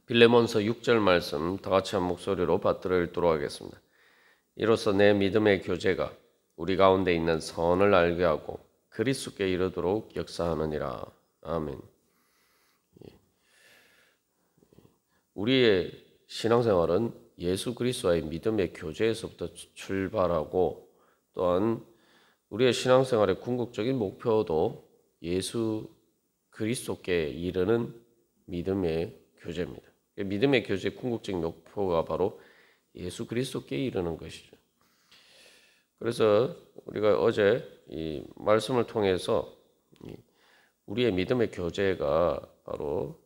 빌레몬서 6절 말씀 다 같이 한 목소리로 받들어 읽도록 하겠습니다. 이로써 내 믿음의 교제가 우리 가운데 있는 선을 알게 하고 그리스도께 이르도록 역사하느니라. 아멘. 우리의 신앙생활은 예수 그리스도와의 믿음의 교제에서부터 출발하고, 또한 우리의 신앙생활의 궁극적인 목표도 예수 그리스도께 이르는 믿음의 교제입니다. 믿음의 교제의 궁극적인 목표가 바로 예수 그리스도께 이르는 것이죠. 그래서 우리가 어제 이 말씀을 통해서 우리의 믿음의 교제가 바로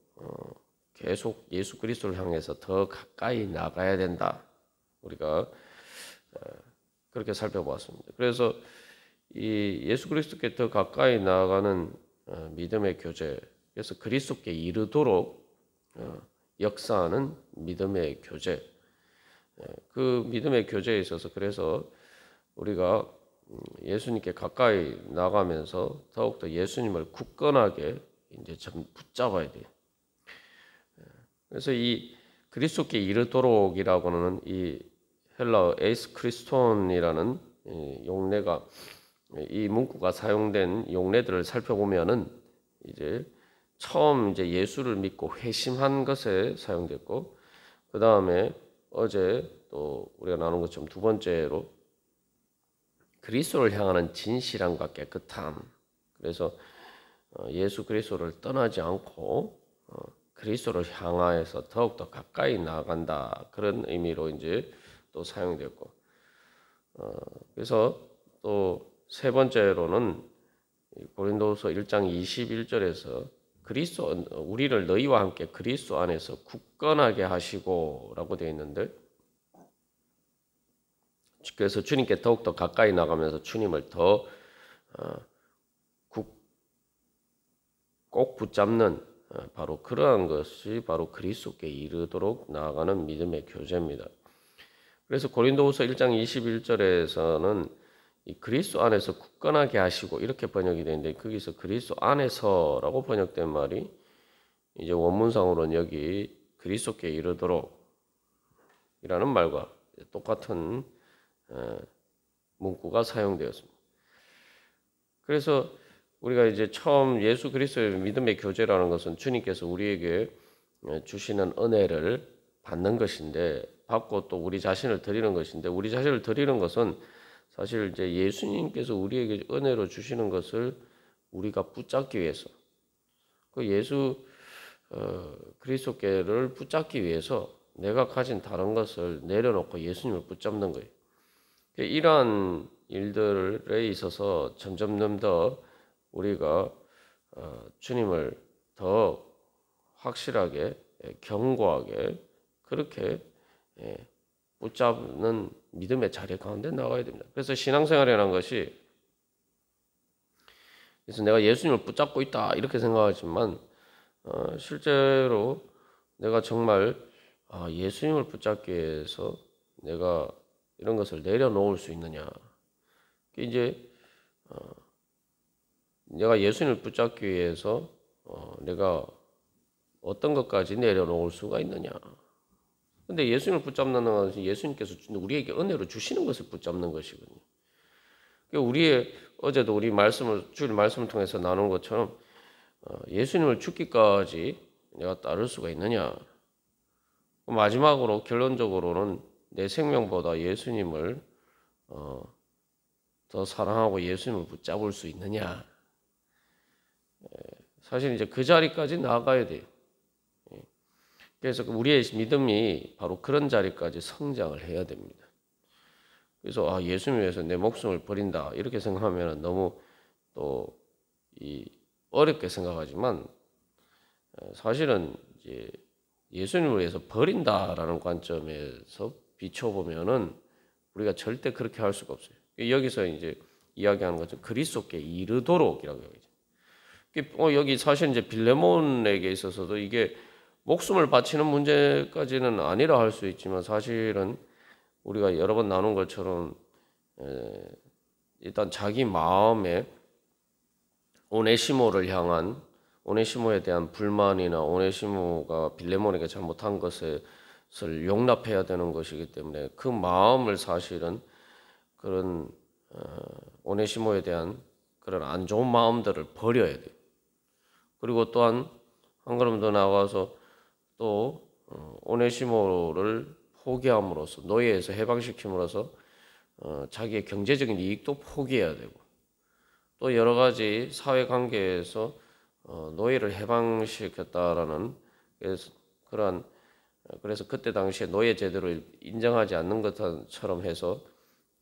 계속 예수 그리스도를 향해서 더 가까이 나가야 된다. 우리가 그렇게 살펴보았습니다. 그래서 이 예수 그리스도께 더 가까이 나아가는 믿음의 교제, 그래서 그리스도께 이르도록 역사하는 믿음의 교제, 그 믿음의 교제에 있어서 그래서 우리가 예수님께 가까이 나가면서 더욱더 예수님을 굳건하게 이제 좀 붙잡아야 돼요. 그래서 이 그리스도께 이르도록이라고는 이 헬라어 에이스 크리스톤이라는 용례가, 이 문구가 사용된 용례들을 살펴보면은 이제 처음 이제 예수를 믿고 회심한 것에 사용됐고, 그 다음에 어제 또 우리가 나눈 것처럼 두 번째로 그리스도를 향하는 진실함과 깨끗함. 그래서 예수 그리스도를 떠나지 않고 그리스도를 향하여서 더욱더 가까이 나아간다, 그런 의미로 이제 또 사용됐고, 그래서 또 세 번째로는 고린도후서 1장 21절에서 그리스도, 우리를 너희와 함께 그리스도 안에서 굳건하게 하시고라고 되어 있는데, 그래서 주님께 더욱더 가까이 나가면서 주님을 더 꼭 붙잡는 바로 그러한 것이 바로 그리스도께 이르도록 나아가는 믿음의 교제입니다. 그래서 고린도후서 1장 21절에서는 이 그리스도 안에서 굳건하게 하시고 이렇게 번역이 되는데, 거기서 그리스도 안에서라고 번역된 말이 이제 원문상으로는 여기 그리스도께 이르도록 이라는 말과 똑같은 문구가 사용되었습니다. 그래서 우리가 이제 처음 예수 그리스도의 믿음의 교제라는 것은 주님께서 우리에게 주시는 은혜를 받는 것인데, 받고 또 우리 자신을 드리는 것인데, 우리 자신을 드리는 것은 사실 이제 예수님께서 우리에게 은혜로 주시는 것을 우리가 붙잡기 위해서, 그 예수 그리스도께를 붙잡기 위해서 내가 가진 다른 것을 내려놓고 예수님을 붙잡는 거예요. 이러한 일들에 있어서 점점 더 우리가 주님을 더 확실하게, 견고하게 그렇게 붙잡는 믿음의 자리 가운데 나가야 됩니다. 그래서 신앙생활이라는 것이, 그래서 내가 예수님을 붙잡고 있다 이렇게 생각하지만 실제로 내가 정말 예수님을 붙잡기 위해서 내가 이런 것을 내려놓을 수 있느냐, 이제 내가 예수님을 붙잡기 위해서 내가 어떤 것까지 내려놓을 수가 있느냐. 근데 예수님을 붙잡는 것은 예수님께서 우리에게 은혜로 주시는 것을 붙잡는 것이거든요. 우리의 어제도 우리 주일 말씀을 통해서 나눈 것처럼 예수님을 죽기까지 내가 따를 수가 있느냐. 마지막으로 결론적으로는 내 생명보다 예수님을 더 사랑하고 예수님을 붙잡을 수 있느냐. 사실 이제 그 자리까지 나아가야 돼요. 그래서 우리의 믿음이 바로 그런 자리까지 성장을 해야 됩니다. 그래서 예수님 위해서 내 목숨을 버린다 이렇게 생각하면 너무 또 어렵게 생각하지만, 사실은 이제 예수님을 위해서 버린다라는 관점에서 비춰보면은 우리가 절대 그렇게 할 수가 없어요. 여기서 이제 이야기하는 것은 그리스도께 이르도록이라고 해요. 여기 사실 이제 빌레몬에게 있어서도 이게 목숨을 바치는 문제까지는 아니라 할 수 있지만, 사실은 우리가 여러 번 나눈 것처럼 일단 자기 마음에 오네시모를 향한 오네시모에 대한 불만이나 오네시모가 빌레몬에게 잘못한 것을 용납해야 되는 것이기 때문에 그 마음을 사실은 그런 오네시모에 대한 그런 안 좋은 마음들을 버려야 돼요. 그리고 또한 한 걸음 더 나아가서 또 오네시모를 포기함으로써 노예에서 해방시킴으로써 자기의 경제적인 이익도 포기해야 되고 또 여러 가지 사회관계에서 노예를 해방시켰다라는 그래서 그때 당시에 노예 제도를 인정하지 않는 것처럼 해서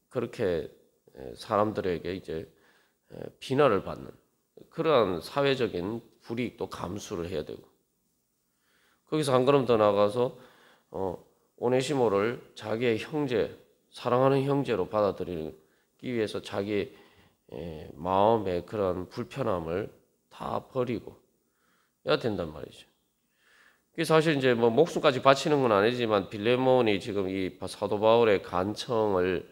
그렇게 사람들에게 이제 비난을 받는 그러한 사회적인 불이익도 감수를 해야 되고 거기서 한 걸음 더 나가서 오네시모를 자기의 형제, 사랑하는 형제로 받아들이기 위해서 자기의 마음의 그런 불편함을 다 버리고 해야 된단 말이죠. 그게 사실 이제 뭐 목숨까지 바치는 건 아니지만 빌레몬이 지금 이 사도 바울의 간청을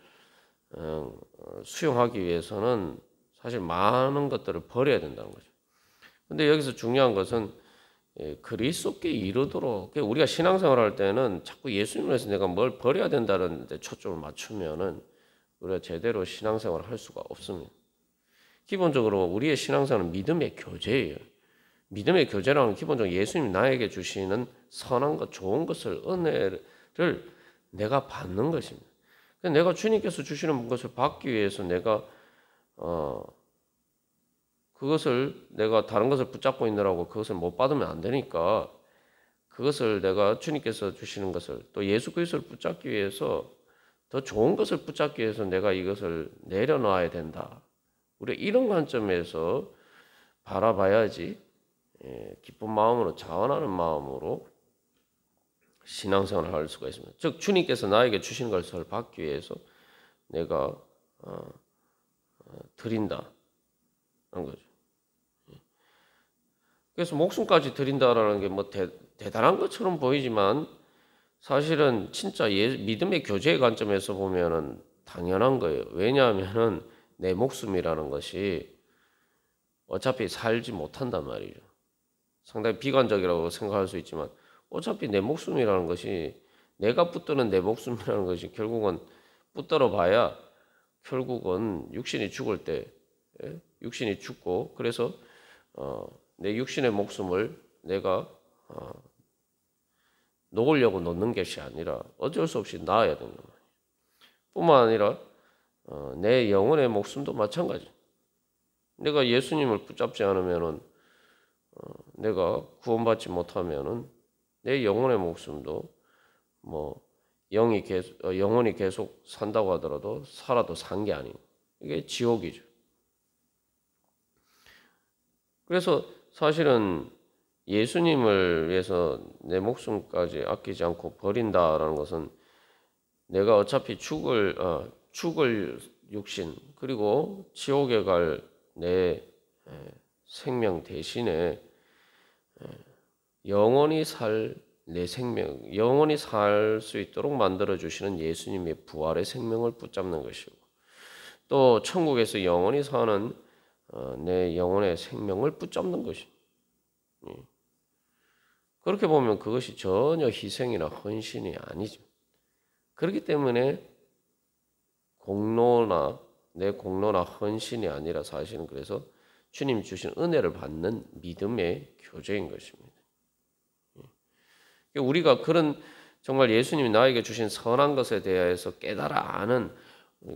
수용하기 위해서는 사실 많은 것들을 버려야 된다는 거죠. 근데 여기서 중요한 것은 그리스도께 이르도록 우리가 신앙생활 할 때는 자꾸 예수님을 위해서 내가 뭘 버려야 된다는 데 초점을 맞추면은 우리가 제대로 신앙생활을 할 수가 없습니다. 기본적으로 우리의 신앙생활은 믿음의 교제예요. 믿음의 교제라는 기본적으로 예수님이 나에게 주시는 선한 것, 좋은 것을 은혜를 내가 받는 것입니다. 내가 주님께서 주시는 것을 받기 위해서 내가 그것을 내가 다른 것을 붙잡고 있느라고 그것을 못 받으면 안 되니까 그것을 내가 주님께서 주시는 것을 또 예수 그리스도를 붙잡기 위해서 더 좋은 것을 붙잡기 위해서 내가 이것을 내려놔야 된다. 우리 이런 관점에서 바라봐야지 기쁜 마음으로 자원하는 마음으로 신앙생활을 할 수가 있습니다. 즉 주님께서 나에게 주신 것을 받기 위해서 내가 드린다는 거죠. 그래서 목숨까지 드린다라는 게 뭐 대단한 것처럼 보이지만 사실은 진짜 믿음의 교제의 관점에서 보면은 당연한 거예요. 왜냐하면은 내 목숨이라는 것이 어차피 살지 못한단 말이죠. 상당히 비관적이라고 생각할 수 있지만 어차피 내 목숨이라는 것이 내가 붙드는 내 목숨이라는 것이 결국은 붙들어 봐야 결국은 육신이 죽을 때 육신이 죽고 그래서 내 육신의 목숨을 내가 놓으려고 놓는 것이 아니라 어쩔 수 없이 놔야 되는 거예요. 뿐만 아니라 내 영혼의 목숨도 마찬가지. 내가 예수님을 붙잡지 않으면은 내가 구원받지 못하면은 내 영혼의 목숨도 뭐 영혼이 계속 산다고 하더라도 살아도 산 게 아니고 이게 지옥이죠. 그래서 사실은 예수님을 위해서 내 목숨까지 아끼지 않고 버린다라는 것은 내가 어차피 죽을 육신 그리고 지옥에 갈 내 생명 대신에 영원히 살 내 생명, 영원히 살 수 있도록 만들어 주시는 예수님의 부활의 생명을 붙잡는 것이고 또 천국에서 영원히 사는 내 영혼의 생명을 붙잡는 것입니다. 그렇게 보면 그것이 전혀 희생이나 헌신이 아니죠. 그렇기 때문에 내 공로나 헌신이 아니라 사실은 그래서 주님 주신 은혜를 받는 믿음의 교제인 것입니다. 우리가 그런 정말 예수님이 나에게 주신 선한 것에 대해서 깨달아 아는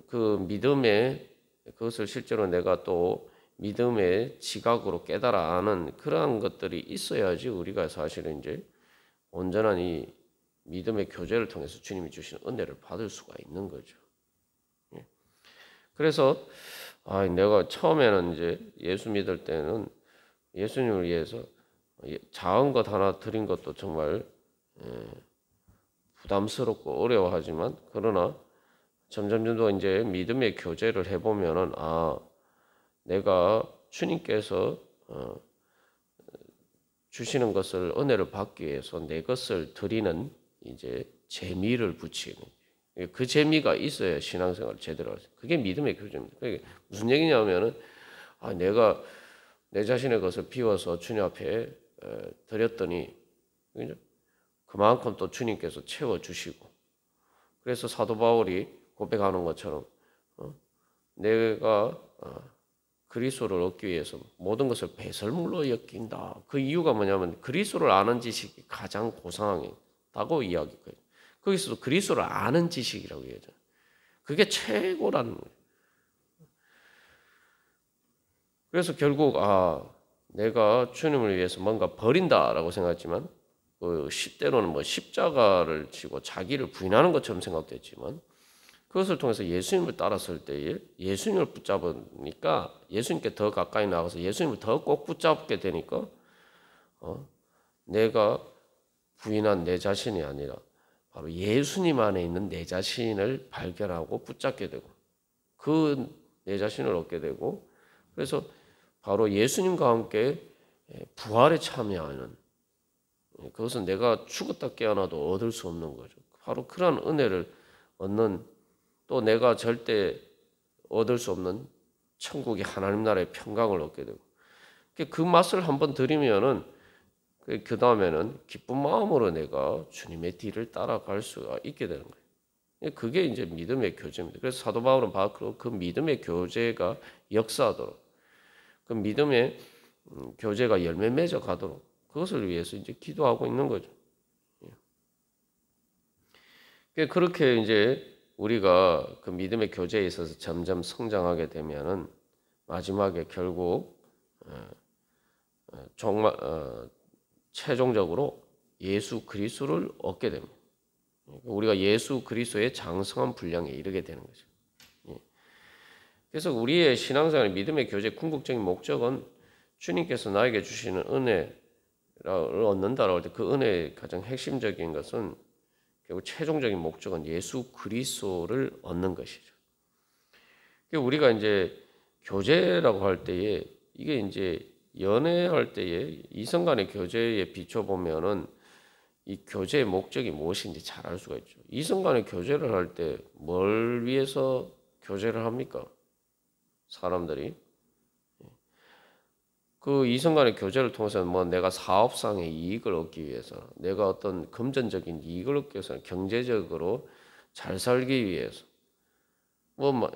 그 믿음의 그것을 실제로 내가 또 믿음의 지각으로 깨달아 아는 그러한 것들이 있어야지 우리가 사실은 이제 온전한 이 믿음의 교제를 통해서 주님이 주신 은혜를 받을 수가 있는 거죠. 그래서 내가 처음에는 이제 예수 믿을 때는 예수님을 위해서 작은 것 하나 드린 것도 정말 부담스럽고 어려워하지만 그러나 점점 더 이제 믿음의 교제를 해보면은 내가 주님께서 주시는 것을 은혜를 받기 위해서 내 것을 드리는 이제 재미를 붙이는 그 재미가 있어야 신앙생활을 제대로 할 수. 그게 믿음의 교제입니다. 그게 무슨 얘기냐면은 내가 내 자신의 것을 비워서 주님 앞에 드렸더니 그만큼 또 주님께서 채워주시고, 그래서 사도 바울이 고백하는 것처럼 내가 그리스도를 얻기 위해서 모든 것을 배설물로 여긴다. 그 이유가 뭐냐면 그리스도를 아는 지식이 가장 고상하다고 이야기해요. 거기서도 그리스도를 아는 지식이라고 얘기하잖아요. 그게 최고라는 거예요. 그래서 결국 내가 주님을 위해서 뭔가 버린다라고 생각했지만 때로는 뭐 십자가를 지고 자기를 부인하는 것처럼 생각됐지만 그것을 통해서 예수님을 따랐을 때에 예수님을 붙잡으니까 예수님께 더 가까이 나가서 예수님을 더 꼭 붙잡게 되니까 내가 부인한 내 자신이 아니라 바로 예수님 안에 있는 내 자신을 발견하고 붙잡게 되고 그 내 자신을 얻게 되고 그래서 바로 예수님과 함께 부활에 참여하는 그것은 내가 죽었다 깨어나도 얻을 수 없는 거죠. 바로 그러한 은혜를 얻는 또 내가 절대 얻을 수 없는 천국의 하나님 나라의 평강을 얻게 되고 그 맛을 한번 들이면은 그 다음에는 기쁜 마음으로 내가 주님의 뒤를 따라갈 수가 있게 되는 거예요. 그게 이제 믿음의 교제입니다. 그래서 사도 바울은 바로 그 믿음의 교제가 역사하도록 그 믿음의 교제가 열매 맺어 가도록 그것을 위해서 이제 기도하고 있는 거죠. 그렇게 이제 우리가 그 믿음의 교제에 있어서 점점 성장하게 되면은 마지막에 결국 정말 최종적으로 예수 그리스도를 얻게 됩니다. 우리가 예수 그리스도의 장성한 분량에 이르게 되는 거죠. 그래서 우리의 신앙생활 믿음의 교제 궁극적인 목적은 주님께서 나에게 주시는 은혜를 얻는다라고 할 때 그 은혜의 가장 핵심적인 것은 결국 최종적인 목적은 예수 그리스도를 얻는 것이죠. 우리가 이제 교제라고 할 때에 이게 이제 연애할 때에 이성 간의 교제에 비춰 보면은 이 교제의 목적이 무엇인지 잘 알 수가 있죠. 이성 간의 교제를 할 때 뭘 위해서 교제를 합니까? 사람들이 그 이성 간의 교제를 통해서 뭐 내가 사업상의 이익을 얻기 위해서 내가 어떤 금전적인 이익을 얻기 위해서 경제적으로 잘 살기 위해서 뭐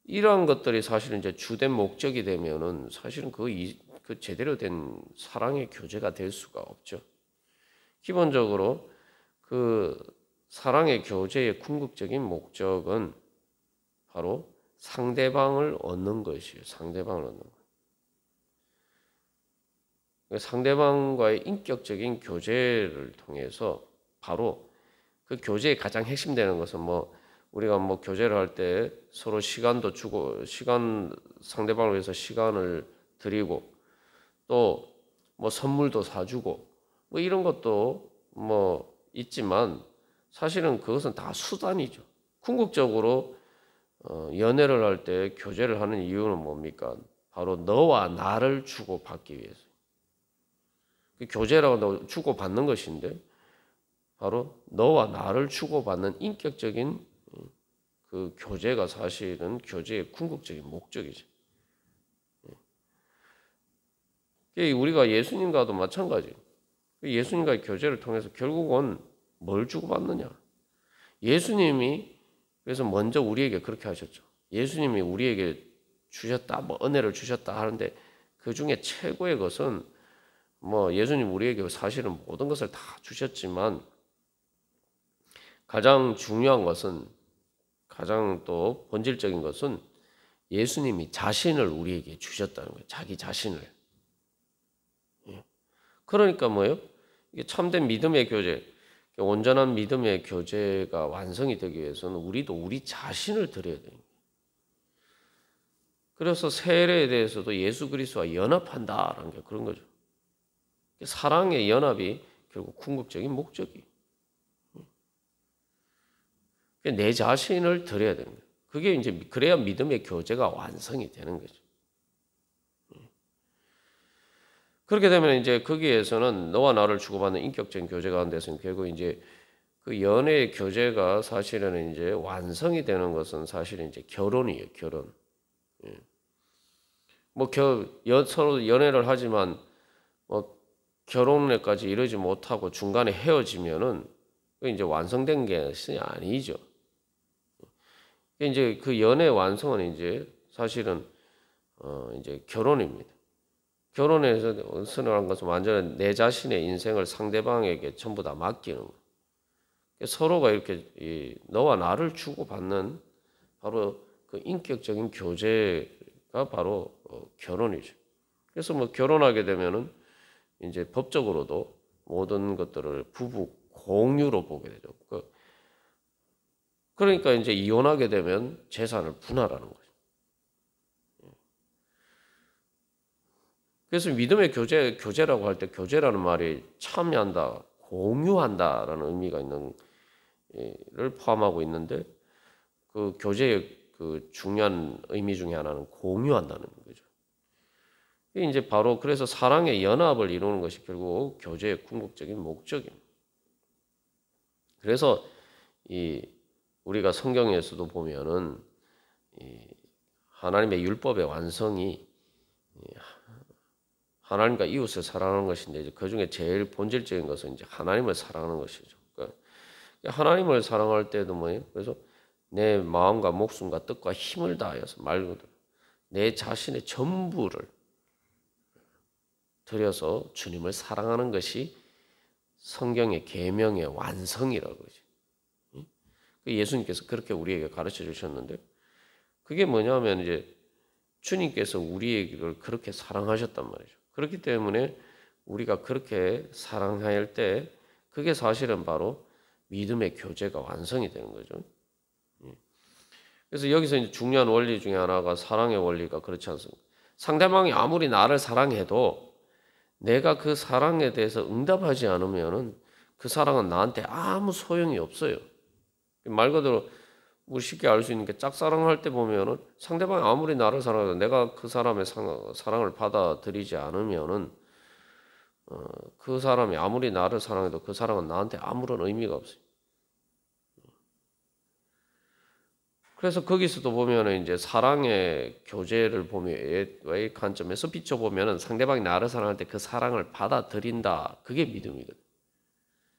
이러한 것들이 사실은 이제 주된 목적이 되면은 사실은 그 제대로 된 사랑의 교제가 될 수가 없죠. 기본적으로 그 사랑의 교제의 궁극적인 목적은 바로 상대방을 얻는 것이에요. 상대방을 얻는 것. 상대방과의 인격적인 교제를 통해서 바로 그 교제의 가장 핵심되는 것은 우리가 교제를 할 때 서로 시간도 주고 상대방을 위해서 시간을 드리고 또 선물도 사주고 이런 것도 있지만 사실은 그것은 다 수단이죠. 궁극적으로 연애를 할 때 교제를 하는 이유는 뭡니까? 바로 너와 나를 주고받기 위해서. 교제라고 주고받는 것인데 바로 너와 나를 주고받는 인격적인 그 교제가 사실은 교제의 궁극적인 목적이죠. 우리가 예수님과도 마찬가지예요. 예수님과의 교제를 통해서 결국은 뭘 주고받느냐? 예수님이 그래서 먼저 우리에게 그렇게 하셨죠. 예수님이 우리에게 주셨다, 은혜를 주셨다 하는데 그 중에 최고의 것은 예수님 우리에게 사실은 모든 것을 다 주셨지만 가장 중요한 것은 가장 또 본질적인 것은 예수님이 자신을 우리에게 주셨다는 거예요. 자기 자신을. 그러니까 이게 참된 믿음의 교제, 온전한 믿음의 교제가 완성이 되기 위해서는 우리도 우리 자신을 드려야 돼요. 그래서 세례에 대해서도 예수 그리스도와 연합한다라는 게 그런 거죠. 사랑의 연합이 결국 궁극적인 목적이에요. 내 자신을 드려야 되는 거예요. 그게 이제 그래야 믿음의 교제가 완성이 되는 거죠. 그렇게 되면 이제 거기에서는 너와 나를 주고받는 인격적인 교제 가운데서는 결국 이제 그 연애의 교제가 사실은 이제 완성이 되는 것은 사실은 이제 결혼이에요. 결혼. 뭐 서로 연애를 하지만 뭐 결혼에까지 이르지 못하고 중간에 헤어지면은 그게 이제 완성된 게 아니죠. 이제 그 연애 완성은 이제 사실은 이제 결혼입니다. 결혼에서 선언한 것은 완전히 내 자신의 인생을 상대방에게 전부 다 맡기는 거예요. 서로가 이렇게 너와 나를 주고받는 바로 그 인격적인 교제가 바로 결혼이죠. 그래서 뭐 결혼하게 되면은 이제 법적으로도 모든 것들을 부부 공유로 보게 되죠. 그러니까 이제 이혼하게 되면 재산을 분할하는 거죠. 그래서 믿음의 교제라고 할 때 교제라는 말이 참여한다, 공유한다라는 의미가 있는 를 포함하고 있는데 그 교제의 그 중요한 의미 중에 하나는 공유한다는 거죠. 이제 바로 그래서 사랑의 연합을 이루는 것이 결국 교제의 궁극적인 목적입니다. 그래서 우리가 성경에서도 보면은 하나님의 율법의 완성이 하나님과 이웃을 사랑하는 것인데 그 중에 제일 본질적인 것은 이제 하나님을 사랑하는 것이죠. 그러니까 하나님을 사랑할 때도 뭐예요? 그래서 내 마음과 목숨과 뜻과 힘을 다하여서 말 그대로 내 자신의 전부를 들여서 주님을 사랑하는 것이 성경의 계명의 완성이라고 그러죠. 예수님께서 그렇게 우리에게 가르쳐 주셨는데 그게 뭐냐면 이제 주님께서 우리에게 그렇게 사랑하셨단 말이죠. 그렇기 때문에 우리가 그렇게 사랑할 때 그게 사실은 바로 믿음의 교제가 완성이 되는 거죠. 그래서 여기서 이제 중요한 원리 중에 하나가 사랑의 원리가 그렇지 않습니까? 상대방이 아무리 나를 사랑해도 내가 그 사랑에 대해서 응답하지 않으면은 그 사랑은 나한테 아무 소용이 없어요. 말 그대로 우리 쉽게 알 수 있는 게 짝사랑할 때 보면은 상대방이 아무리 나를 사랑해도 내가 그 사람의 사랑을 받아들이지 않으면은 그 사람이 아무리 나를 사랑해도 그 사랑은 나한테 아무런 의미가 없어요. 그래서 거기서도 보면은 이제 사랑의 교제를 보면 의 관점에서 비춰보면은 상대방이 나를 사랑할 때 그 사랑을 받아들인다. 그게 믿음이거든.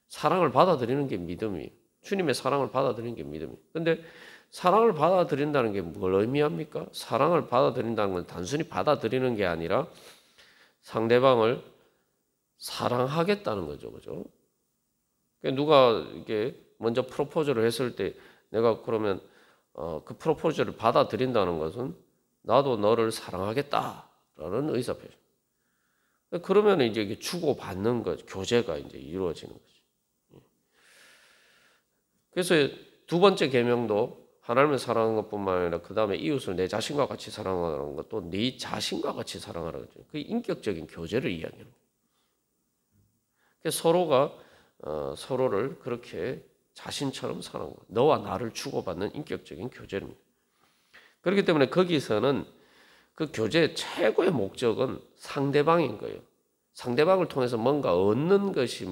사랑을 받아들이는 게 믿음이에요. 주님의 사랑을 받아들이는 게 믿음이에요. 근데 사랑을 받아들인다는 게 뭘 의미합니까? 사랑을 받아들인다는 건 단순히 받아들이는 게 아니라 상대방을 사랑하겠다는 거죠. 그죠? 누가 이게 먼저 프로포즈를 했을 때 내가 그러면 그 프로포즈를 받아들인다는 것은 나도 너를 사랑하겠다라는 의사표시. 그러면 이제 이게 주고받는 것, 교제가 이제 이루어지는 거죠. 그래서 두 번째 계명도 하나님을 사랑하는 것뿐만 아니라 그 다음에 이웃을 내 자신과 같이 사랑하는 것도 네 자신과 같이 사랑하라는 거죠. 그 인격적인 교제를 이야기하는 거예요. 서로가 서로를 그렇게 자신처럼 사랑하고 너와 나를 주고받는 인격적인 교제입니다. 그렇기 때문에 거기서는 그 교제의 최고의 목적은 상대방인 거예요. 상대방을 통해서 뭔가 얻는 것이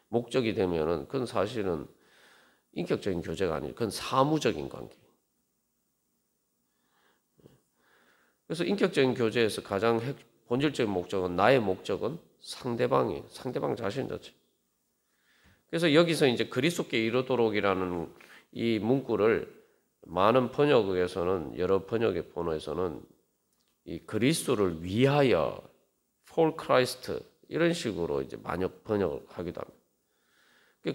목적이 되면은 그건 사실은 인격적인 교제가 아니에요. 그건 사무적인 관계예요. 그래서 인격적인 교제에서 가장 본질적인 목적은 나의 목적은 상대방이에요. 상대방 자신 자체. 그래서 여기서 이제 그리스도께 이르도록이라는 이 문구를 많은 번역에서는 여러 번역의 본어에서는 이 그리스도를 위하여 for Christ 이런 식으로 이제 많이 번역을 하기도 합니다.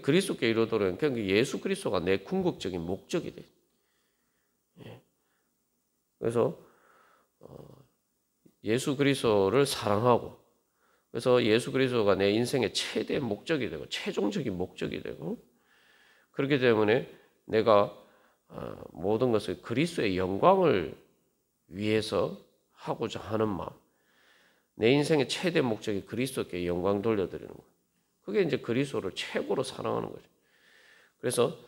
그리스도께 이르도록 그러니까 예수 그리스도가 내 궁극적인 목적이 돼. 그래서 예수 그리스도를 사랑하고 그래서 예수 그리스도가 내 인생의 최대 목적이 되고 최종적인 목적이 되고 그렇기 때문에 내가 모든 것을 그리스도의 영광을 위해서 하고자 하는 마음 내 인생의 최대 목적이 그리스도께 영광 돌려드리는 거예요. 그게 이제 그리스도를 최고로 사랑하는 거죠. 그래서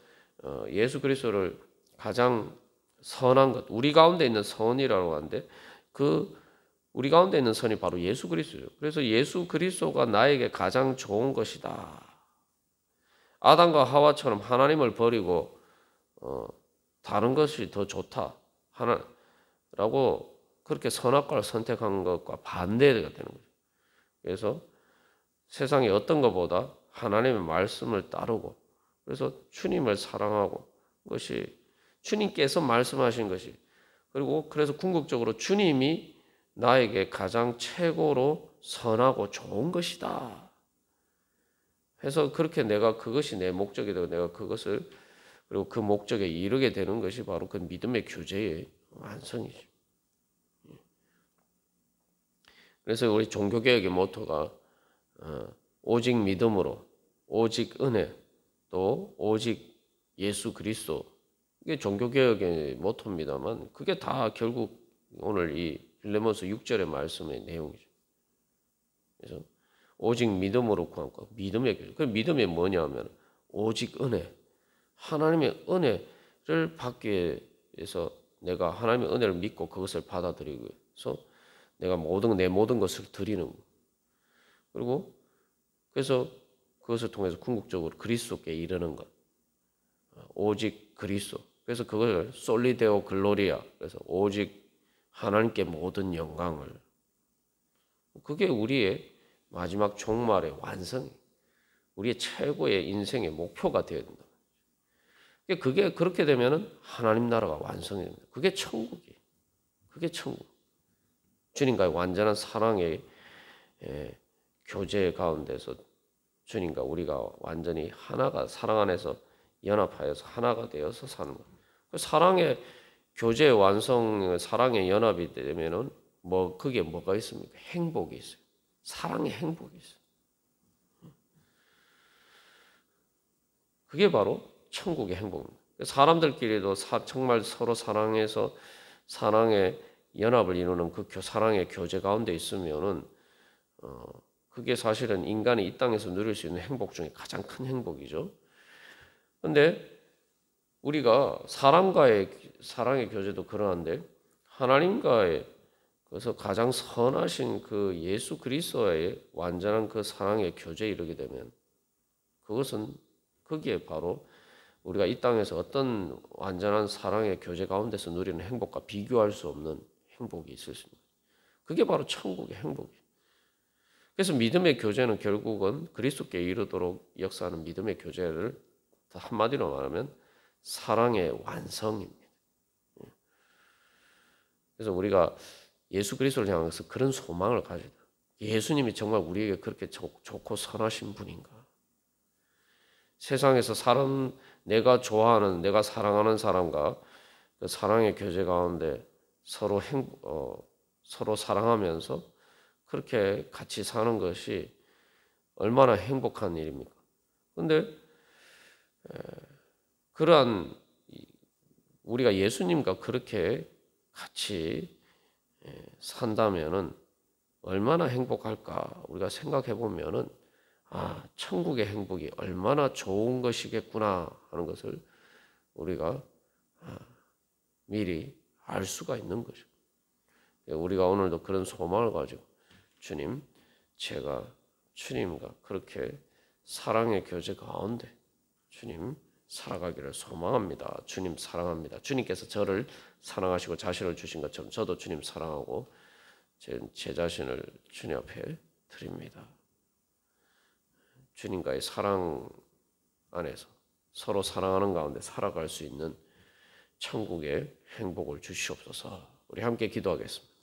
예수 그리스도를 가장 선한 것 우리 가운데 있는 선이라고 하는데 그 우리 가운데 있는 선이 바로 예수 그리스도예요. 그래서 예수 그리스도가 나에게 가장 좋은 것이다. 아담과 하와처럼 하나님을 버리고 다른 것이 더 좋다. 하나라고 그렇게 선악과를 선택한 것과 반대가 되는 거죠. 그래서 세상의 어떤 것보다 하나님의 말씀을 따르고 그래서 주님을 사랑하고 것이 주님께서 말씀하신 것이 그리고 그래서 궁극적으로 주님이 나에게 가장 최고로 선하고 좋은 것이다. 해서 그렇게 내가 그것이 내 목적이 되고 내가 그것을 그리고 그 목적에 이르게 되는 것이 바로 그 믿음의 교제의 완성이죠. 그래서 우리 종교개혁의 모토가 오직 믿음으로 오직 은혜 또 오직 예수 그리스도 이게 종교개혁의 모토입니다만 그게 다 결국 오늘 이 빌레몬서 6절의 말씀의 내용이죠. 그래서 오직 믿음으로 구하고 믿음의 교제. 그 믿음이 뭐냐면 오직 은혜. 하나님의 은혜를 받기 위해서 내가 하나님의 은혜를 믿고 그것을 받아들이기 위해서 내가 내 모든 것을 드리는 거. 그리고 그래서 그것을 통해서 궁극적으로 그리스도께 이르는 것. 오직 그리스도. 그래서 그걸 솔리데오 글로리아. 그래서 오직 하나님께 모든 영광을. 그게 우리의 마지막 종말의 완성. 우리의 최고의 인생의 목표가 되어야 된다. 그게 그렇게 되면은 하나님 나라가 완성이 됩니다. 그게 천국이에요. 그게 천국. 주님과의 완전한 사랑의 교제 가운데서 주님과 우리가 완전히 하나가 사랑 안에서 연합하여서 하나가 되어서 사는 것. 그 사랑의 교제 완성, 사랑의 연합이 되면은 그게 뭐가 있습니까? 행복이 있어요. 사랑의 행복이 있어요. 그게 바로 천국의 행복입니다. 사람들끼리도 정말 서로 사랑해서 사랑의 연합을 이루는 그 사랑의 교제 가운데 있으면은 그게 사실은 인간이 이 땅에서 누릴 수 있는 행복 중에 가장 큰 행복이죠. 그런데 우리가 사람과의 사랑의 교제도 그러한데 하나님과의 그래서 가장 선하신 그 예수 그리스도의 완전한 그 사랑의 교제에 이르게 되면 그것은 거기에 바로 우리가 이 땅에서 어떤 완전한 사랑의 교제 가운데서 누리는 행복과 비교할 수 없는 행복이 있을 수 있습니다. 그게 바로 천국의 행복이에요. 그래서 믿음의 교제는 결국은 그리스도께 이르도록 역사하는 믿음의 교제를 한마디로 말하면 사랑의 완성입니다. 그래서 우리가 예수 그리스도를 향해서 그런 소망을 가지다. 예수님이 정말 우리에게 그렇게 좋고 선하신 분인가? 세상에서 내가 좋아하는, 내가 사랑하는 사람과 그 사랑의 교제 가운데 서로 사랑하면서 그렇게 같이 사는 것이 얼마나 행복한 일입니까? 그런데 그러한 우리가 예수님과 그렇게 같이 산다면은 얼마나 행복할까? 우리가 생각해 보면은 천국의 행복이 얼마나 좋은 것이겠구나 하는 것을 우리가 미리 알 수가 있는 거죠. 우리가 오늘도 그런 소망을 가지고 주님, 제가 주님과 그렇게 사랑의 교제 가운데 주님 살아가기를 소망합니다. 주님 사랑합니다. 주님께서 저를 사랑하시고 자신을 주신 것처럼 저도 주님 사랑하고 제 자신을 주님 앞에 드립니다. 주님과의 사랑 안에서 서로 사랑하는 가운데 살아갈 수 있는 천국의 행복을 주시옵소서. 우리 함께 기도하겠습니다.